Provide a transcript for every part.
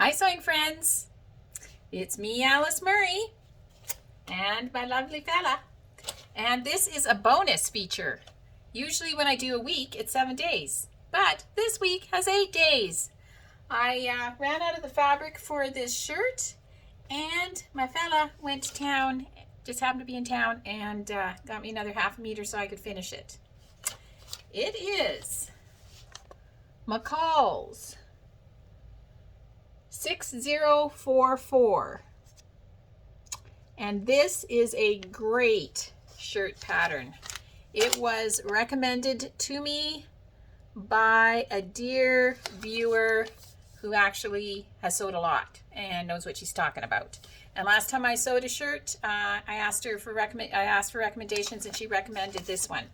Hi sewing friends, it's me Alice Murray and my lovely fella, and this is a bonus feature. Usually when I do a week it's 7 days, but this week has 8 days. I ran out of the fabric for this shirt and my fella went to town, just happened to be in town, and got me another half a meter so I could finish it. It is McCalls 6044, and this is a great shirt pattern. It was recommended to me by a dear viewer who actually has sewed a lot and knows what she's talking about. And last time I sewed a shirt, I asked for recommendations, and she recommended this one.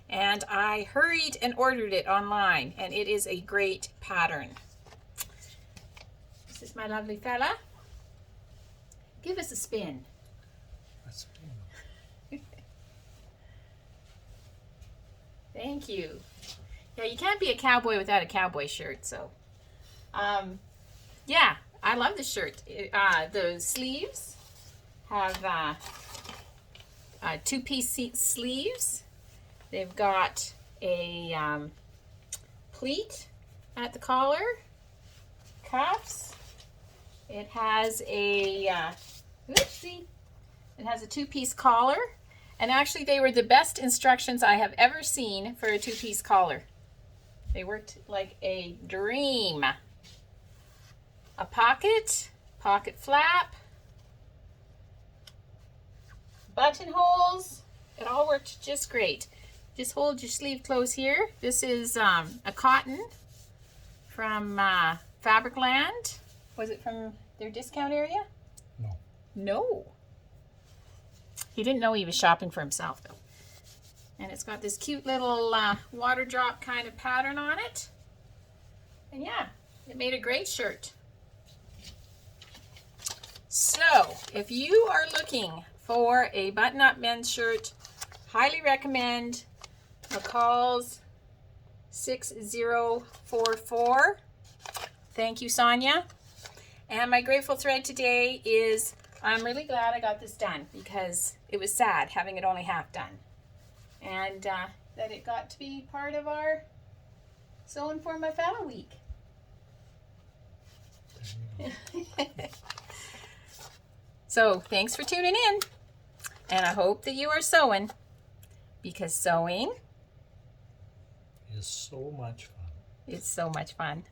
And I hurried and ordered it online, and it is a great pattern. This is my lovely fella. Give us a spin. A spin. Thank you. Yeah, you can't be a cowboy without a cowboy shirt, so. Yeah, I love this shirt. The sleeves have two-piece sleeves. They've got a pleat at the collar, cuffs. It has a it has a two-piece collar, and actually they were the best instructions I have ever seen for a two-piece collar. They worked like a dream. A pocket flap, buttonholes, it all worked just great. Just hold your sleeve close here. This is a cotton from FabricLand. Was it from their discount area? No. No. He didn't know he was shopping for himself though. And it's got this cute little water drop kind of pattern on it. And yeah, it made a great shirt. So, if you are looking for a button-up men's shirt, highly recommend McCalls 6044. Thank you, Sonja. And my grateful thread today is I'm really glad I got this done, because it was sad having it only half done. And that it got to be part of our Sewing for My Fella week. So, thanks for tuning in, and I hope that you are sewing, because sewing is so much fun. is so much fun.